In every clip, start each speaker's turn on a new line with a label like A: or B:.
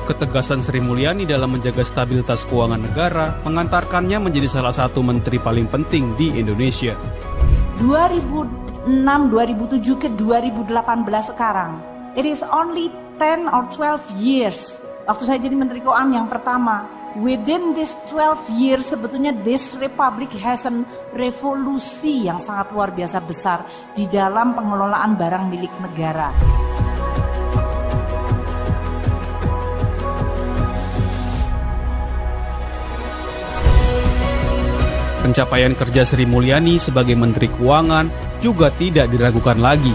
A: Ketegasan Sri Mulyani dalam menjaga stabilitas keuangan negara mengantarkannya menjadi salah satu menteri paling penting di Indonesia.
B: 2006, 2007 ke 2018 sekarang, it is only 10 or 12 years. Waktu saya jadi Menteri Keuangan yang pertama, within this 12 years sebetulnya this republic has a revolusi yang sangat luar biasa besar di dalam pengelolaan barang milik negara.
A: Pencapaian kerja Sri Mulyani sebagai Menteri Keuangan juga tidak diragukan lagi.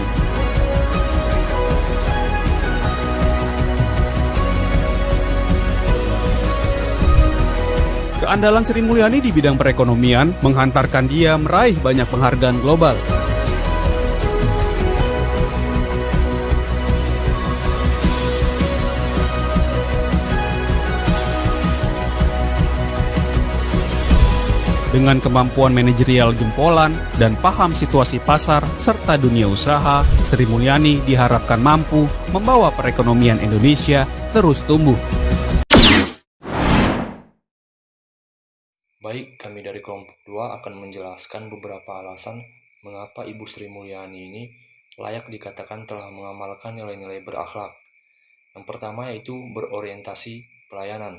A: Keandalan Sri Mulyani di bidang perekonomian menghantarkan dia meraih banyak penghargaan global. Dengan kemampuan manajerial jempolan dan paham situasi pasar serta dunia usaha, Sri Mulyani diharapkan mampu membawa perekonomian Indonesia terus tumbuh.
C: Baik, kami dari kelompok 2 akan menjelaskan beberapa alasan mengapa Ibu Sri Mulyani ini layak dikatakan telah mengamalkan nilai-nilai berakhlak. Yang pertama yaitu berorientasi pelayanan.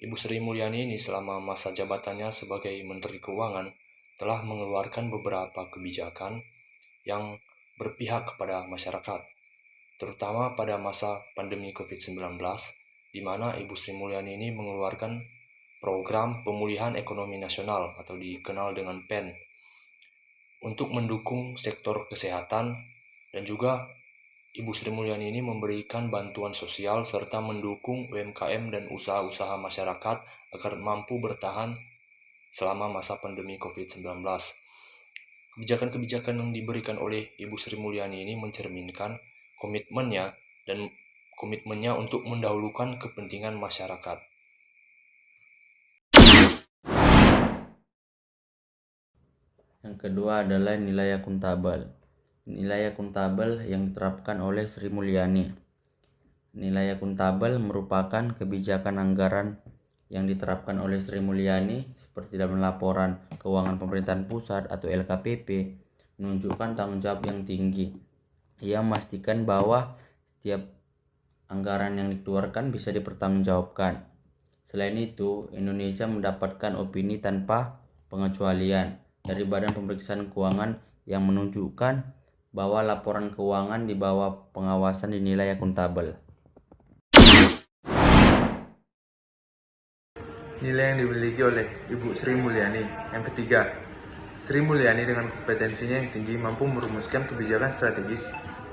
C: Ibu Sri Mulyani ini selama masa jabatannya sebagai Menteri Keuangan telah mengeluarkan beberapa kebijakan yang berpihak kepada masyarakat, terutama pada masa pandemi COVID-19, di mana Ibu Sri Mulyani ini mengeluarkan program pemulihan ekonomi nasional atau dikenal dengan PEN untuk mendukung sektor kesehatan, dan juga Ibu Sri Mulyani ini memberikan bantuan sosial serta mendukung UMKM dan usaha-usaha masyarakat agar mampu bertahan selama masa pandemi COVID-19. Kebijakan-kebijakan yang diberikan oleh Ibu Sri Mulyani ini mencerminkan komitmennya untuk mendahulukan kepentingan masyarakat.
D: Yang kedua adalah nilai akuntabel. Nilai akuntabel yang diterapkan oleh Sri Mulyani. Nilai akuntabel merupakan kebijakan anggaran yang diterapkan oleh Sri Mulyani seperti dalam laporan keuangan pemerintahan pusat atau LKPP menunjukkan tanggung jawab yang tinggi. Ia memastikan bahwa setiap anggaran yang dikeluarkan bisa dipertanggungjawabkan. Selain itu, Indonesia mendapatkan opini tanpa pengecualian dari Badan Pemeriksaan Keuangan yang menunjukkan bahwa laporan keuangan di bawah pengawasan dinilai akuntabel.
E: Nilai yang dimiliki oleh Ibu Sri Mulyani. Yang ketiga, Sri Mulyani dengan kompetensinya yang tinggi mampu merumuskan kebijakan strategis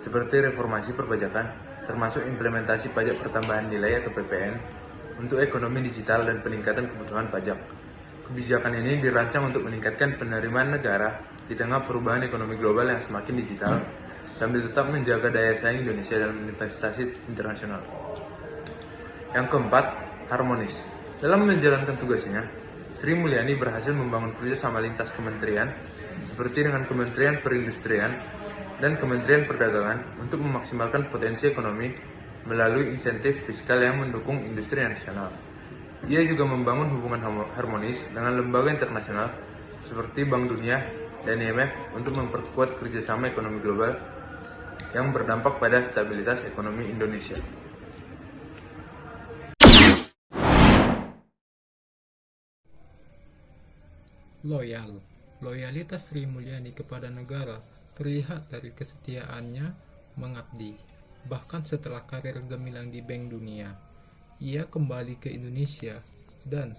E: seperti reformasi perpajakan, termasuk implementasi pajak pertambahan nilai atau PPN untuk ekonomi digital dan peningkatan kebutuhan pajak. Kebijakan ini dirancang untuk meningkatkan penerimaan negara di tengah perubahan ekonomi global yang semakin digital, sambil tetap menjaga daya saing Indonesia dalam investasi internasional. Yang keempat, harmonis. Dalam menjalankan tugasnya, Sri Mulyani berhasil membangun kerjasama lintas kementerian, seperti dengan Kementerian Perindustrian dan Kementerian Perdagangan untuk memaksimalkan potensi ekonomi melalui insentif fiskal yang mendukung industri nasional. Ia juga membangun hubungan harmonis dengan lembaga internasional seperti Bank Dunia dan IMF untuk memperkuat kerjasama ekonomi global yang berdampak pada stabilitas ekonomi Indonesia.
F: Loyalitas Sri Mulyani kepada negara terlihat dari kesetiaannya mengabdi. Bahkan setelah karir gemilang di Bank Dunia, ia kembali ke Indonesia dan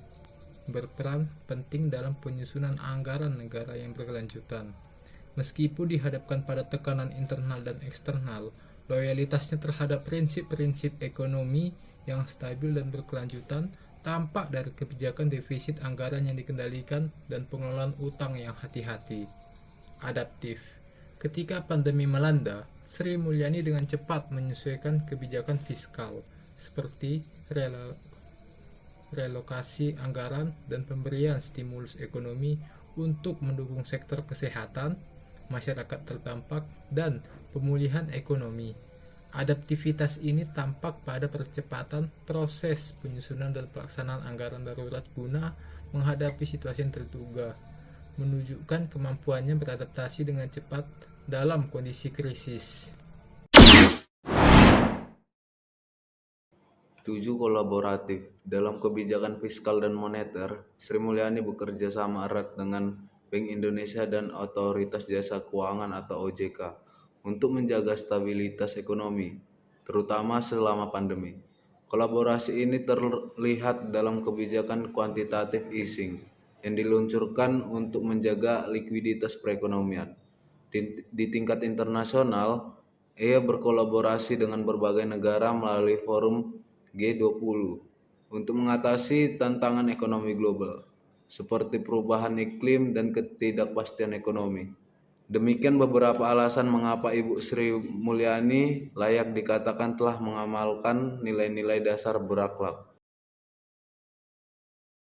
F: berperan penting dalam penyusunan anggaran negara yang berkelanjutan. Meskipun dihadapkan pada tekanan internal dan eksternal, loyalitasnya terhadap prinsip-prinsip ekonomi yang stabil dan berkelanjutan tampak dari kebijakan defisit anggaran yang dikendalikan dan pengelolaan utang yang hati-hati. Adaptif. Ketika pandemi melanda, Sri Mulyani dengan cepat menyesuaikan kebijakan fiskal seperti relokasi anggaran dan pemberian stimulus ekonomi untuk mendukung sektor kesehatan, masyarakat terdampak, dan pemulihan ekonomi. Adaptivitas ini tampak pada percepatan proses penyusunan dan pelaksanaan anggaran darurat guna menghadapi situasi yang terduga, menunjukkan kemampuannya beradaptasi dengan cepat dalam kondisi krisis.
G: 7. Kolaboratif. Dalam kebijakan fiskal dan moneter, Sri Mulyani bekerja sama erat dengan Bank Indonesia dan Otoritas Jasa Keuangan atau OJK untuk menjaga stabilitas ekonomi, terutama selama pandemi. Kolaborasi ini terlihat dalam kebijakan quantitative easing yang diluncurkan untuk menjaga likuiditas perekonomian. Di tingkat internasional, ia berkolaborasi dengan berbagai negara melalui forum G20 untuk mengatasi tantangan ekonomi global, seperti perubahan iklim dan ketidakpastian ekonomi. Demikian beberapa alasan mengapa Ibu Sri Mulyani layak dikatakan telah mengamalkan nilai-nilai dasar berakhlak